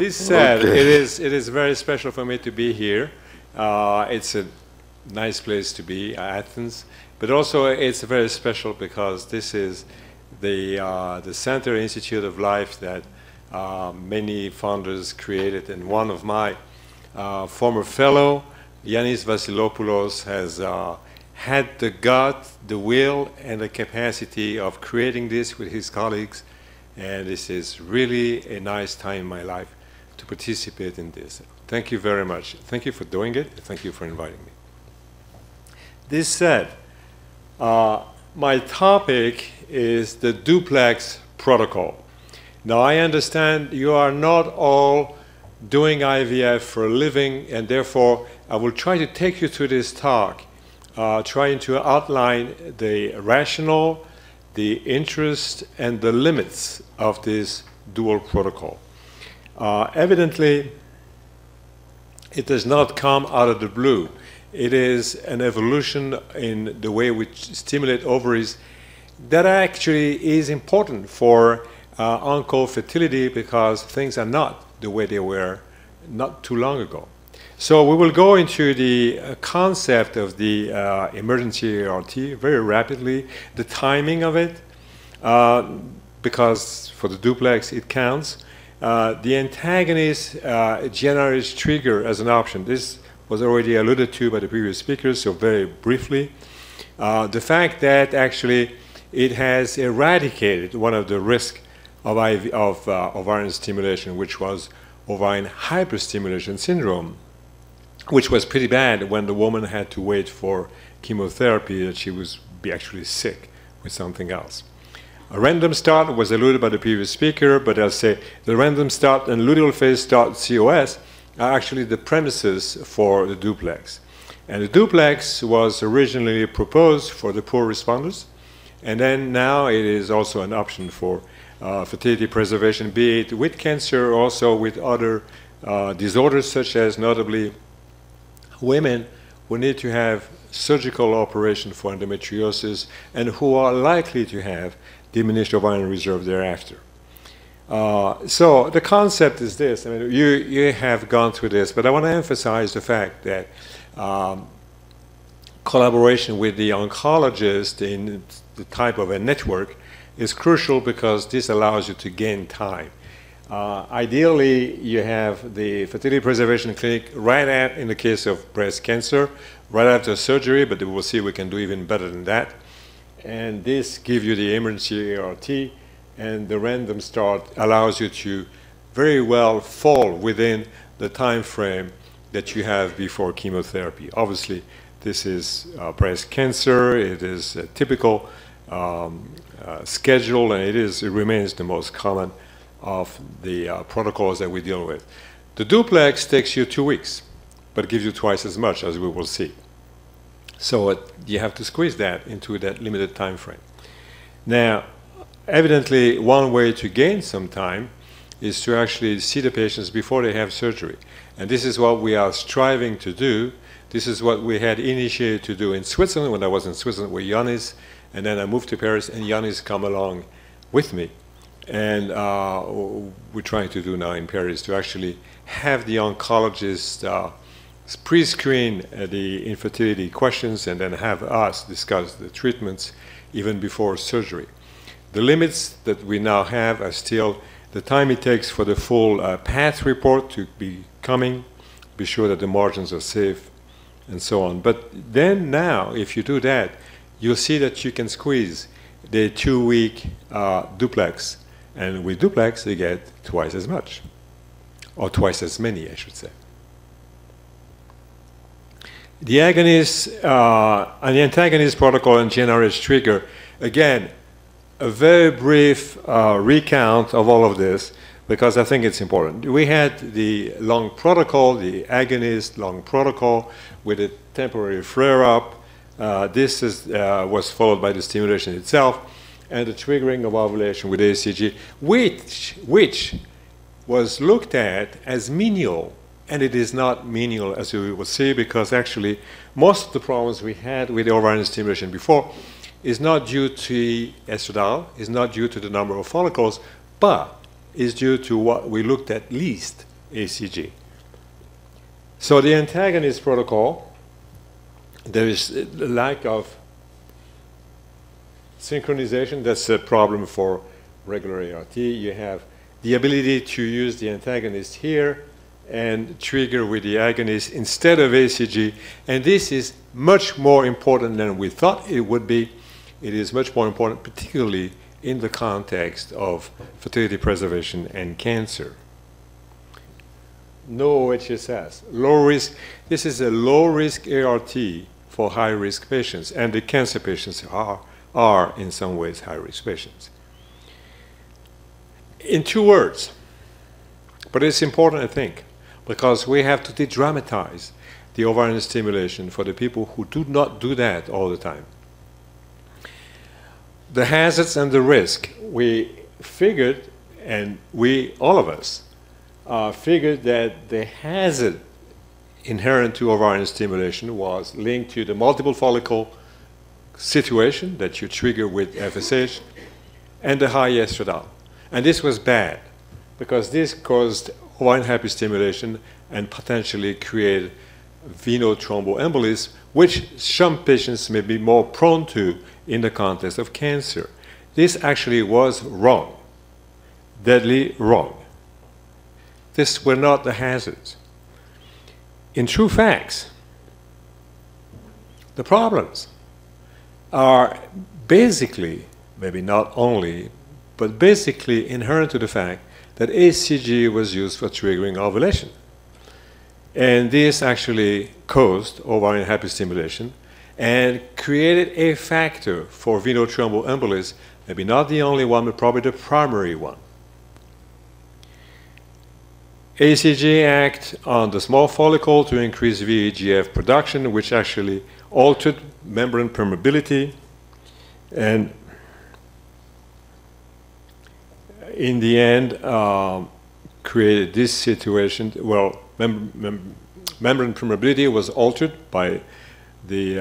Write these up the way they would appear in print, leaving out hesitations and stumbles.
This said, it is very special for me to be here. It's a nice place to be, Athens, but also it's very special because this is the Center Institute of Life that many founders created, and one of my former fellow, Yanis Vasilopoulos, has had the gut, the will, and the capacity of creating this with his colleagues, and this is really a nice time in my life to participate in this. Thank you very much. Thank you for doing it. Thank you for inviting me. This said, my topic is the Duplex protocol. Now, I understand you are not all doing IVF for a living, and therefore I will try to take you through this talk, trying to outline the rationale, the interest, and the limits of this dual protocol. Evidently, it does not come out of the blue. It is an evolution in the way we stimulate ovaries that actually is important for onco-fertility, because things are not the way they were not too long ago. So we will go into the concept of the emergency ART very rapidly, the timing of it, because for the duplex it counts. The antagonist generates trigger as an option. This was already alluded to by the previous speakers, so very briefly. The fact that actually it has eradicated one of the risks of ovarian stimulation, which was ovarian hyperstimulation syndrome, which was pretty bad when the woman had to wait for chemotherapy, that she was actually sick with something else. A random start was alluded by the previous speaker, but I'll say the random start and luteal phase start COS are actually the premises for the duplex. And the duplex was originally proposed for the poor responders, and then now it is also an option for fertility preservation, be it with cancer, also with other disorders, such as notably women who need to have surgical operation for endometriosis and who are likely to have diminished ovarian reserve thereafter. So the concept is this. I mean, you have gone through this, but I want to emphasize the fact that collaboration with the oncologist in the type of a network is crucial, because this allows you to gain time. Ideally, you have the fertility preservation clinic right at, in the case of breast cancer, right after surgery, but we'll see we can do even better than that. And this gives you the emergency ART, and the random start allows you to very well fall within the time frame that you have before chemotherapy. Obviously, this is breast cancer. It is a typical schedule, and it remains the most common of the protocols that we deal with. The duplex takes you 2 weeks, but gives you twice as much, as we will see. So you have to squeeze that into that limited time frame. Now, evidently, one way to gain some time is to actually see the patients before they have surgery. And this is what we are striving to do. This is what we had initiated to do in Switzerland when I was in Switzerland with Yanis, and then I moved to Paris, and Yanis come along with me. And we're trying to do now in Paris to actually have the oncologist pre-screen the infertility questions, and then have us discuss the treatments even before surgery. The limits that we now have are still the time it takes for the full path report to be coming, be sure that the margins are safe, and so on. But then now, if you do that, you'll see that you can squeeze the 2-week duplex. And with duplex, you get twice as much, or twice as many, I should say. The agonist and the antagonist protocol and GnRH trigger, again, a very brief recount of all of this, because I think it's important. We had the long protocol, the agonist long protocol, with a temporary flare-up. This was followed by the stimulation itself, and the triggering of ovulation with ACG, which was looked at as menial, and it is not menial, as we will see, because actually most of the problems we had with ovarian stimulation before is not due to estradiol, is not due to the number of follicles, but is due to what we looked at least ACG. So the antagonist protocol, there is a lack of synchronization. That's a problem for regular ART. You have the ability to use the antagonist here and trigger with the agonist instead of ACG. And this is much more important than we thought it would be. It is much more important, particularly in the context of fertility preservation and cancer. No HSS, low risk. This is a low risk ART for high risk patients, and the cancer patients are in some ways high risk patients. In 2 words, but it's important, I think, because we have to de-dramatize the ovarian stimulation for the people who do not do that all the time. The hazards and the risk, we figured, and we, all of us, figured that the hazard inherent to ovarian stimulation was linked to the multiple follicle situation that you trigger with FSH and the high estradiol. And this was bad because this caused ovarian hyperstimulation and potentially created venous thromboembolism, which some patients may be more prone to in the context of cancer. This actually was wrong, deadly wrong. These were not the hazards. In true facts, the problems are basically, maybe not only, but basically inherent to the fact that ACG was used for triggering ovulation. And this actually caused ovarian hyperstimulation and created a factor for venous thromboembolism, maybe not the only one, but probably the primary one. ACG acts on the small follicle to increase VEGF production, which actually altered membrane permeability, and in the end created this situation. Well, membrane permeability was altered by the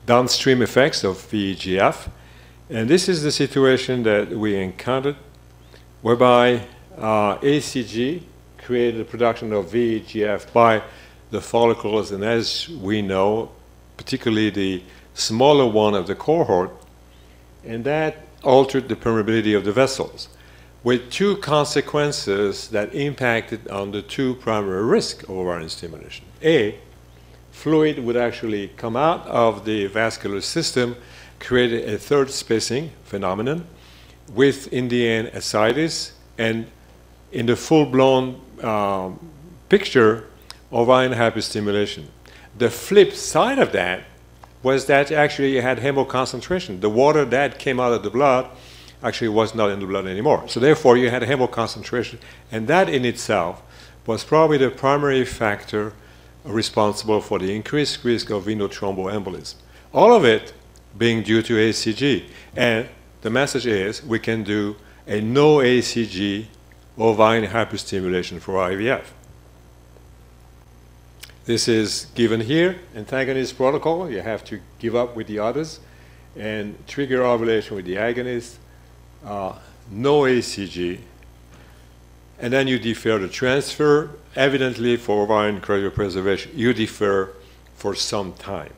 downstream effects of VEGF, and this is the situation that we encountered, whereby ACG created the production of VEGF by the follicles, and as we know, particularly the smaller one of the cohort, and that altered the permeability of the vessels, with 2 consequences that impacted on the 2 primary risks of ovarian stimulation. A, fluid would actually come out of the vascular system, creating a third spacing phenomenon, with, in the end, ascites, and in the full-blown picture, ovarian hyperstimulation. The flip side of that was that actually you had hemoconcentration. The water that came out of the blood actually was not in the blood anymore. So therefore, you had hemoconcentration, and that in itself was probably the primary factor responsible for the increased risk of venous thromboembolism. All of it being due to ACG. And the message is we can do a no ACG ovarian hyperstimulation for IVF. This is given here, antagonist protocol. You have to give up with the others and trigger ovulation with the agonist, no ACG, and then you defer the transfer. Evidently, for ovarian cryopreservation, you defer for some time.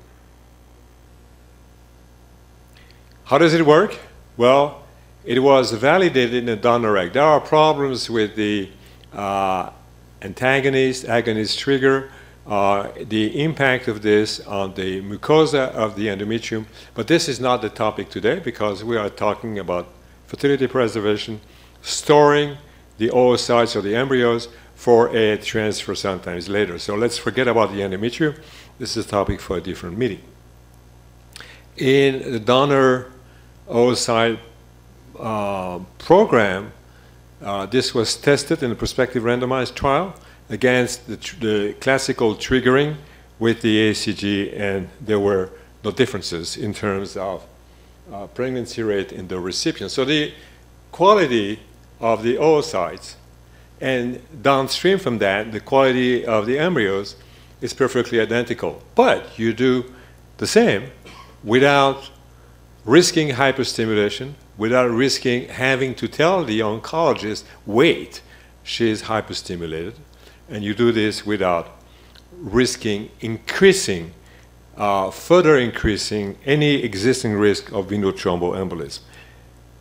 How does it work? Well, it was validated in the donor egg. There are problems with the antagonist, agonist trigger, the impact of this on the mucosa of the endometrium, but this is not the topic today because we are talking about fertility preservation, storing the oocytes or the embryos for a transfer sometimes later. So let's forget about the endometrium. This is a topic for a different meeting. In the donor oocyte program, this was tested in a prospective randomized trial against the classical triggering with the ACG, and there were no differences in terms of pregnancy rate in the recipient. So the quality of the oocytes and downstream from that, the quality of the embryos is perfectly identical. But you do the same without risking hyperstimulation, without risking having to tell the oncologist, wait, she is hyperstimulated, and you do this without risking increasing, further increasing any existing risk of venous thromboembolism.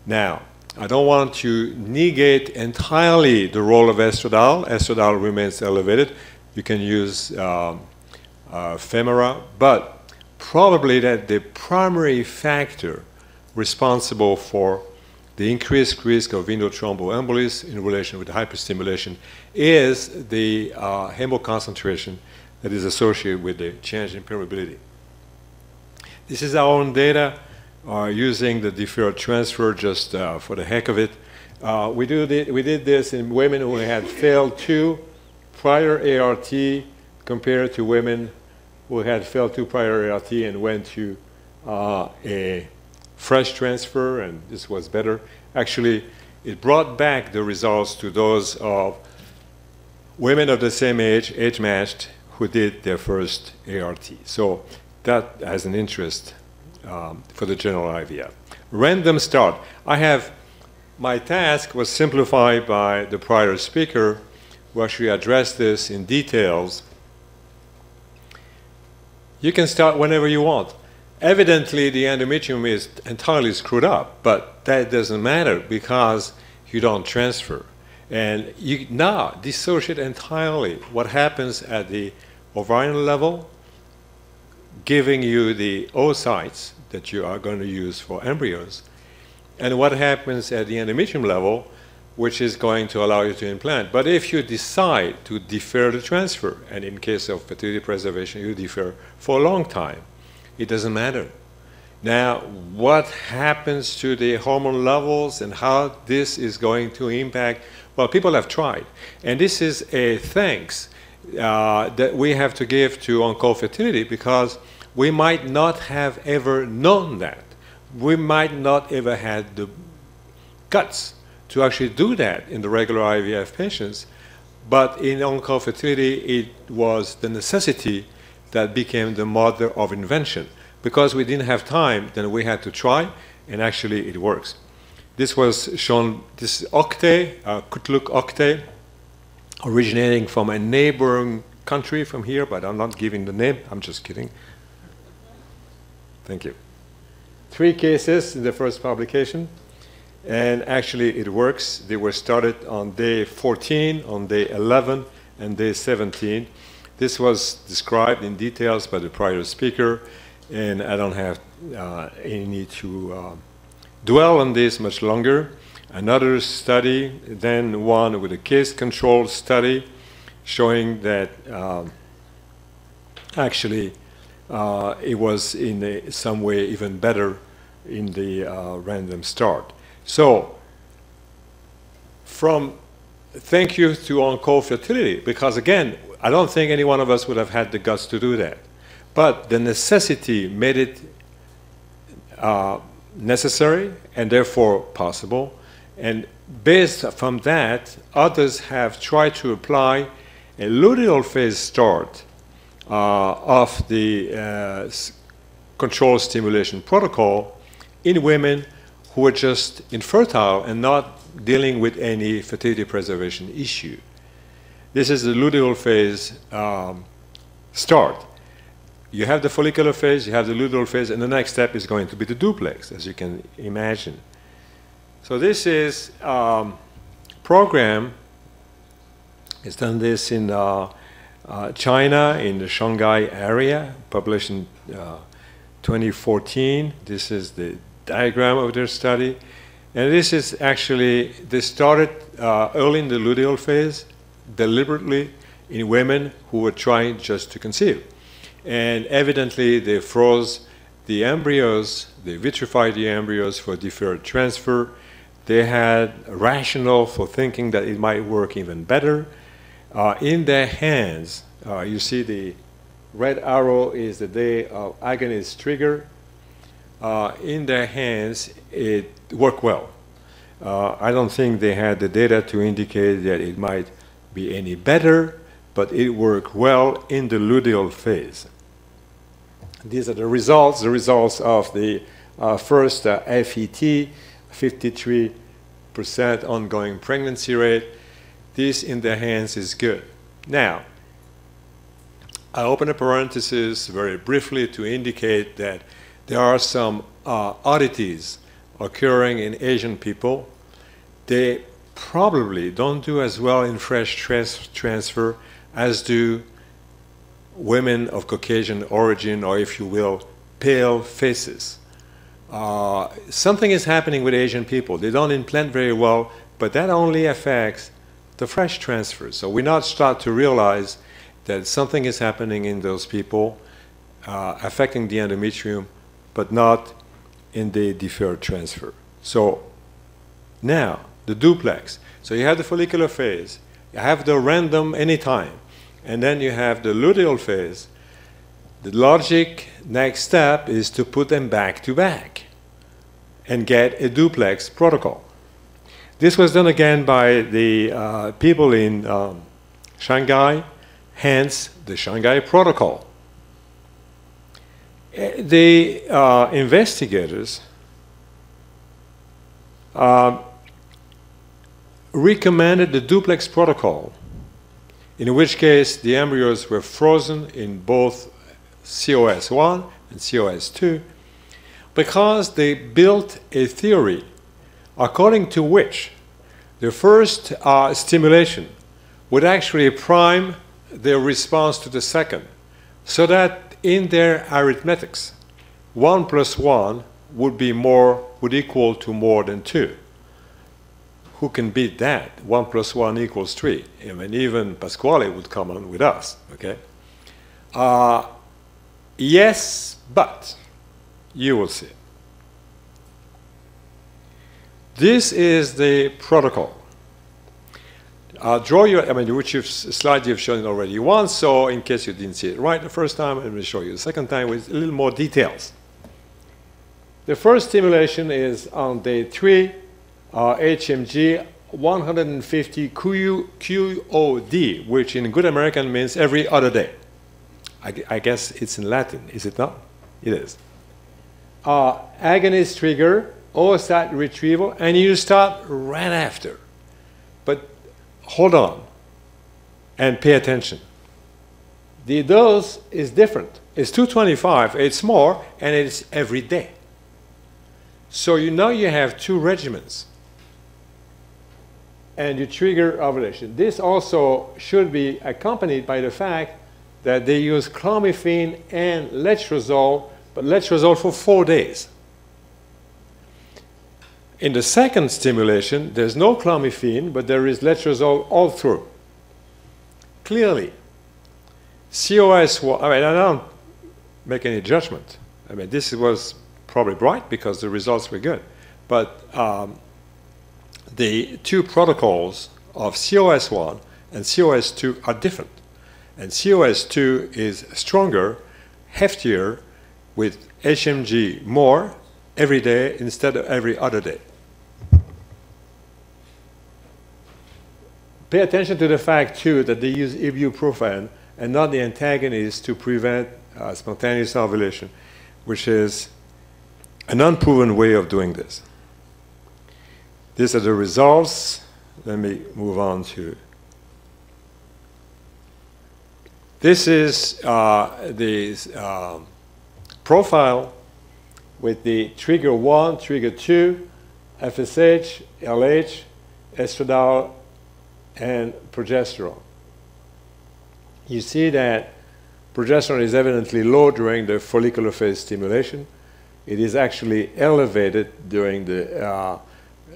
Now, I don't want to negate entirely the role of estradiol. Estradiol remains elevated. You can use femora, but probably that the primary factor responsible for the increased risk of venous thromboembolism in relation with hyperstimulation is the hemoconcentration that is associated with the change in permeability. This is our own data using the deferred transfer just for the heck of it. We did this in women who had failed 2 prior ART compared to women who had failed 2 prior ART and went to a fresh transfer, and this was better. Actually, it brought back the results to those of women of the same age, age-matched, who did their first ART. So that has an interest for the general IVF. Random start. My task was simplified by the prior speaker, who actually addressed this in details. You can start whenever you want. Evidently, the endometrium is entirely screwed up, but that doesn't matter because you don't transfer. And you now dissociate entirely what happens at the ovarian level, giving you the oocytes that you are going to use for embryos, and what happens at the endometrium level, which is going to allow you to implant. But if you decide to defer the transfer, and in case of fertility preservation, you defer for a long time, it doesn't matter. Now, what happens to the hormone levels and how this is going to impact, well, people have tried. And this is a thanks that we have to give to on-call fertility, because we might not have ever known that. We might not ever had the guts to actually do that in the regular IVF patients, but in on-call fertility, it was the necessity that became the mother of invention. Because we didn't have time, then we had to try, and actually it works. This was shown, this octet, Kutluk octet, originating from a neighboring country from here, but I'm not giving the name, I'm just kidding. Thank you. 3 cases in the first publication, and actually it works. They were started on day 14, on day 11, and day 17. This was described in details by the prior speaker, and I don't have any need to dwell on this much longer. Another study, then one with a case-controlled study, showing that actually it was in some way even better in the random start. So, thank you to on-call fertility, because again, I don't think any one of us would have had the guts to do that. But the necessity made it necessary and therefore possible. And based from that, others have tried to apply a luteal phase start of the control stimulation protocol in women who are just infertile and not dealing with any fertility preservation issue. This is the luteal phase start. You have the follicular phase, you have the luteal phase, and the next step is going to be the duplex, as you can imagine. So this is program. It's done this in China, in the Shanghai area, published in 2014. This is the diagram of their study. And this is actually, they started early in the luteal phase, deliberately in women who were trying just to conceive. And evidently, they froze the embryos, they vitrified the embryos for deferred transfer. They had a rationale for thinking that it might work even better. In their hands, you see the red arrow is the day of agonist trigger. In their hands, it worked well. I don't think they had the data to indicate that it might be any better, but it worked well in the luteal phase. These are the results of the first FET, 53% ongoing pregnancy rate. this in their hands is good. Now, I open a parenthesis very briefly to indicate that there are some oddities occurring in Asian people. They probably don't do as well in fresh transfer as do women of Caucasian origin, or if you will, pale faces. Something is happening with Asian people. They don't implant very well, but that only affects the fresh transfers. So we now start to realize that something is happening in those people, affecting the endometrium, but not in the deferred transfer. So now, the duplex. So you have the follicular phase, you have the random anytime, and then you have the luteal phase. The logic next step is to put them back to back and get a duplex protocol. This was done again by the people in Shanghai, hence the Shanghai protocol. The investigators recommended the duplex protocol, in which case the embryos were frozen in both COS1 and COS2, because they built a theory according to which the first stimulation would actually prime their response to the second, so that in their arithmetics, 1 plus 1 would equal to more than 2. Who can beat that? 1 plus 1 equals 3. I mean, even Pasquale would come on with us, okay? Yes, but you will see. This is the protocol. Draw your, slide you've shown it already once, so in case you didn't see it right the first time, I'm going to show you the second time with a little more details. The first stimulation is on day 3, HMG 150 QOD, which in good American means every other day. I guess it's in Latin, is it not? It is. Agonist trigger, oocyte retrieval, and you start right after. But hold on and pay attention. The dose is different. It's 225, it's more, and it's every day. So you know you have 2 regimens. And you trigger ovulation. This also should be accompanied by the fact that they use clomiphene and letrozole, but letrozole for 4 days. In the second stimulation, there's no clomiphene, but there is letrozole all through. Clearly, COS1, I don't make any judgment. I mean, this was probably right because the results were good. But the 2 protocols of COS1 and COS2 are different. And COS2 is stronger, heftier, with HMG more every day instead of every other day. Pay attention to the fact, too, that they use ibuprofen and not the antagonist to prevent spontaneous ovulation, which is an unproven way of doing this. These are the results. Let me move on to. This is the profile with the trigger 1, trigger 2, FSH, LH, estradiol, and progesterone. You see that progesterone is evidently low during the follicular phase stimulation. It is actually elevated during the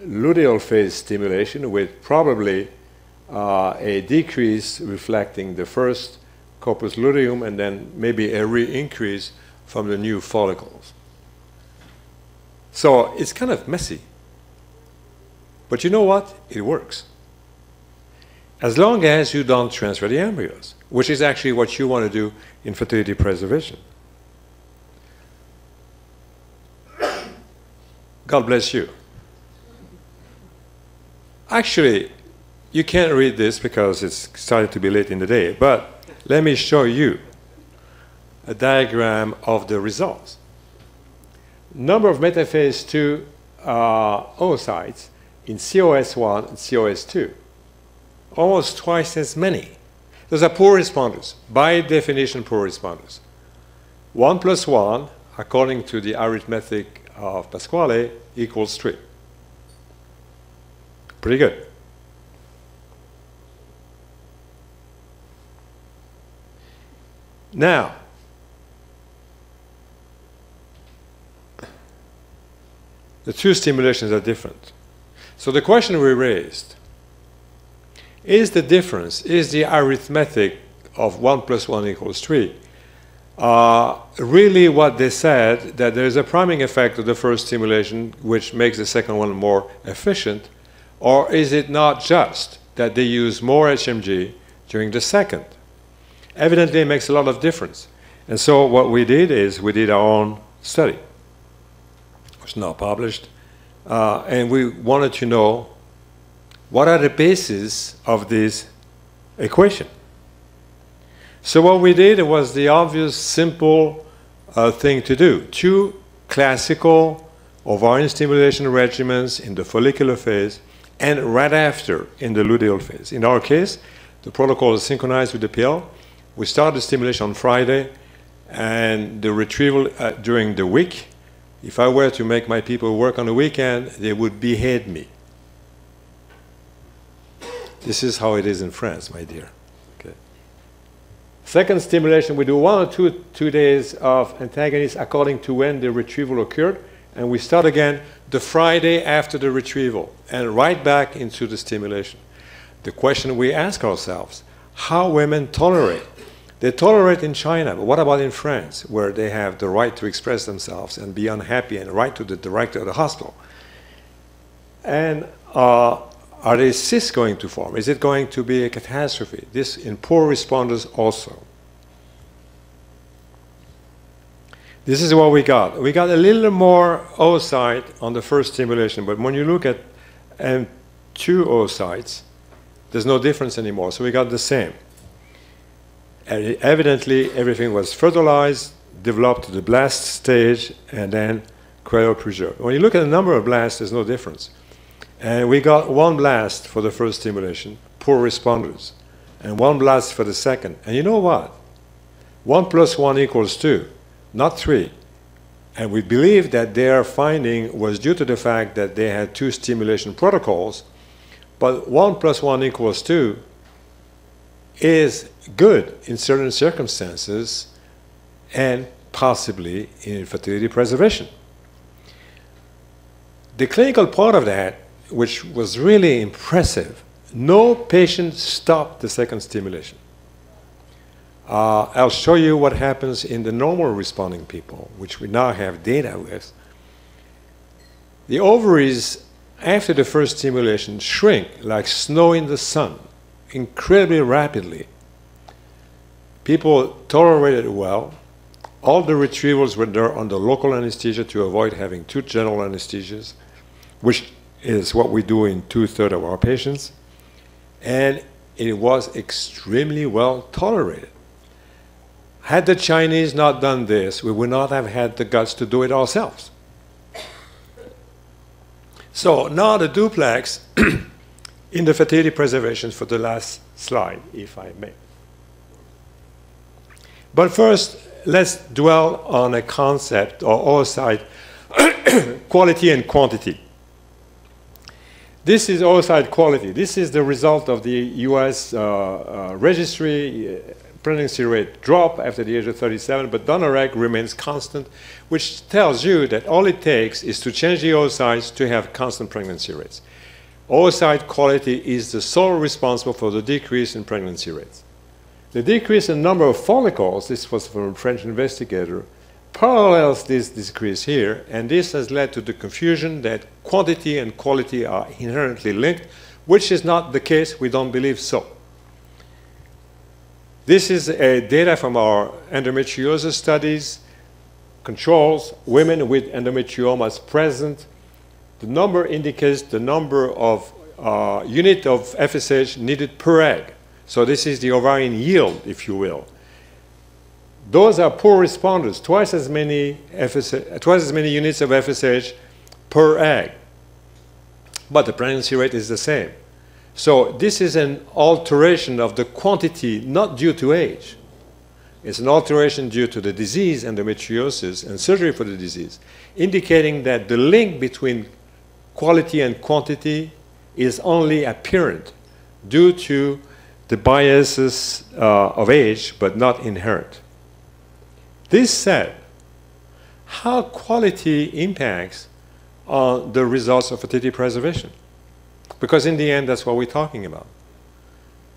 luteal phase stimulation, with probably a decrease reflecting the first corpus luteum and then maybe a re-increase from the new follicles. So it's kind of messy. But you know what? It works. As long as you don't transfer the embryos, which is actually what you want to do in fertility preservation. God bless you. Actually, you can't read this because it's starting to be late in the day, but let me show you a diagram of the results. Number of metaphase 2 oocytes in COS1 and COS2. almost twice as many. Those are poor responders, by definition poor responders. 1 plus 1, according to the arithmetic of Pasquale, equals 3. Pretty good. Now, the two stimulations are different. So the question we raised, is the difference, is the arithmetic of 1 plus 1 equals 3 really what they said, that there is a priming effect of the first stimulation which makes the second one more efficient, or is it not just that they use more HMG during the second? Evidently it makes a lot of difference. And so what we did is we did our own study. It's now published, and we wanted to know what are the bases of this equation. So what we did was the obvious, simple thing to do. 2 classical ovarian stimulation regimens in the follicular phase and right after in the luteal phase. In our case, the protocol is synchronized with the pill. We start the stimulation on Friday and the retrieval during the week. If I were to make my people work on the weekend, they would behead me. This is how it is in France, my dear. Okay. Second stimulation, we do 1 or 2 days of antagonists according to when the retrieval occurred, and we start again the Friday after the retrieval and right back into the stimulation. The question we ask ourselves, how women tolerate. They tolerate in China, but what about in France, where they have the right to express themselves and be unhappy and write to the director of the hospital? And are there cysts going to form? Is it going to be a catastrophe? This in poor responders also. This is what we got. We got a little more oocyte on the first stimulation, but when you look at M2 oocytes, there's no difference anymore, so we got the same. And evidently, everything was fertilized, developed to the blast stage, and then cryopreserved. When you look at the number of blasts, there's no difference. And we got 1 blast for the first stimulation, poor responders, and 1 blast for the second. And you know what? 1 plus 1 equals 2, not 3. And we believe that their finding was due to the fact that they had 2 stimulation protocols, but 1 plus 1 equals 2 is good in certain circumstances and possibly in infertility preservation. The clinical part of that, which was really impressive, no patient stopped the second stimulation. I'll show you what happens in the normal responding people, which we now have data with. The ovaries, after the first stimulation, shrink like snow in the sun, incredibly rapidly. People tolerated it well. All the retrievals were there under local anesthesia to avoid having 2 general anesthesias, which is what we do in 2/3 of our patients. And it was extremely well tolerated. Had the Chinese not done this, we would not have had the guts to do it ourselves. So now the duplex in the fertility preservation for the last slide, if I may. But first, let's dwell on a concept or oocyte quality and quantity. This is oocyte quality. This is the result of the US registry. Pregnancy rate drop after the age of 37, but donor rate remains constant, which tells you that all it takes is to change the oocytes to have constant pregnancy rates. Oocyte quality is the sole responsible for the decrease in pregnancy rates. The decrease in number of follicles, this was from a French investigator, parallels this decrease here, and this has led to the confusion that quantity and quality are inherently linked, which is not the case. We don't believe so. This is data from our endometriosis studies, controls, women with endometriomas present. The number indicates the number of unit of FSH needed per egg. So this is the ovarian yield, if you will. Those are poor responders, twice as many units of FSH per egg. But the pregnancy rate is the same. So this is an alteration of the quantity not due to age. It's an alteration due to the disease, endometriosis, and surgery for the disease, indicating that the link between quality and quantity is only apparent due to the biases of age, but not inherent. This said, how quality impacts on the results of fertility preservation? Because in the end, that's what we're talking about.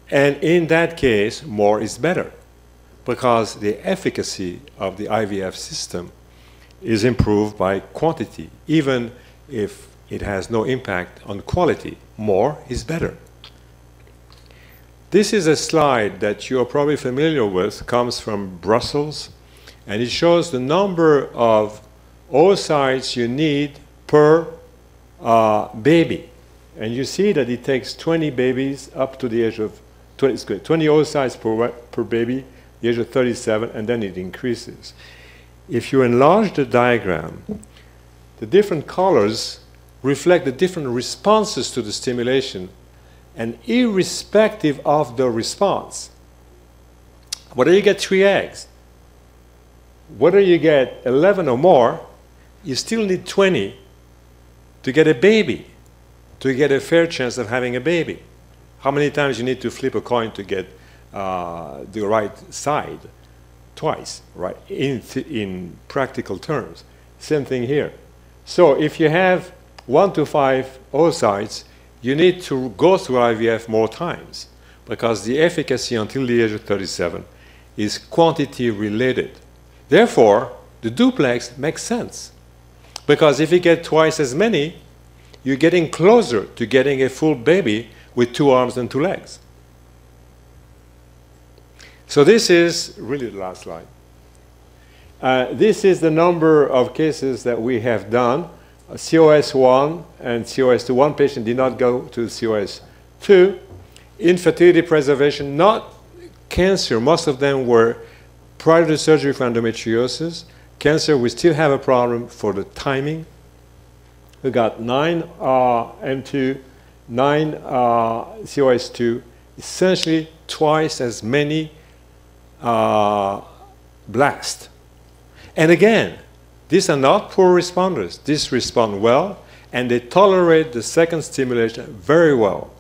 And in that case, more is better, because the efficacy of the IVF system is improved by quantity, even if it has no impact on quality. More is better. This is a slide that you're probably familiar with, comes from Brussels, and it shows the number of oocytes you need per baby. And you see that it takes 20 babies up to the age of 20 oocytes per baby, the age of 37, and then it increases. If you enlarge the diagram, the different colors reflect the different responses to the stimulation, and irrespective of the response, whether you get 3 eggs, whether you get 11 or more, you still need 20 to get a baby, to get a fair chance of having a baby. How many times you need to flip a coin to get the right side? Twice, right? In practical terms. Same thing here. So if you have 1 to 5 oocytes, you need to go through IVF more times, because the efficacy until the age of 37 is quantity related. Therefore, the duplex makes sense, because if you get twice as many, you're getting closer to getting a full baby with 2 arms and 2 legs. So this is really the last slide. This is the number of cases that we have done. COS1 and COS2. One patient did not go to COS2. Infertility preservation, not cancer. Most of them were prior to surgery for endometriosis. Cancer, we still have a problem for the timing. We got 9 M2, 9 COS2, essentially twice as many blasts. And again, these are not poor responders. These respond well, and they tolerate the second stimulation very well.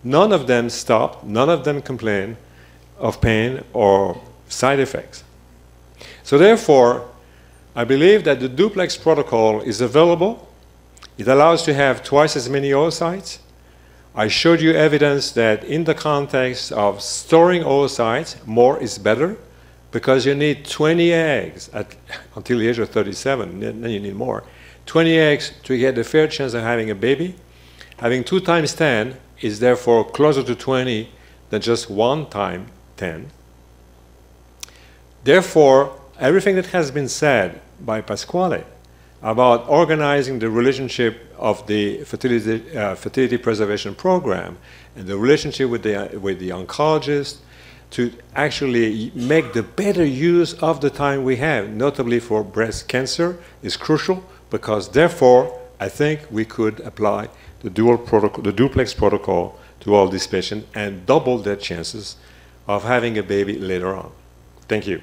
None of them stop, none of them complain of pain or side effects. So therefore, I believe that the duplex protocol is available. It allows to have twice as many oocytes. I showed you evidence that in the context of storing oocytes, more is better, because you need 20 eggs until the age of 37, then you need more. 20 eggs to get a fair chance of having a baby. Having 2 times 10 is therefore closer to 20 than just 1 time 10. Therefore, everything that has been said by Pasquale about organizing the relationship of the fertility preservation program and the relationship with the oncologist to actually make the better use of the time we have, notably for breast cancer, is crucial, because therefore I think we could apply the duplex protocol to all these patients and double their chances of having a baby later on. Thank you.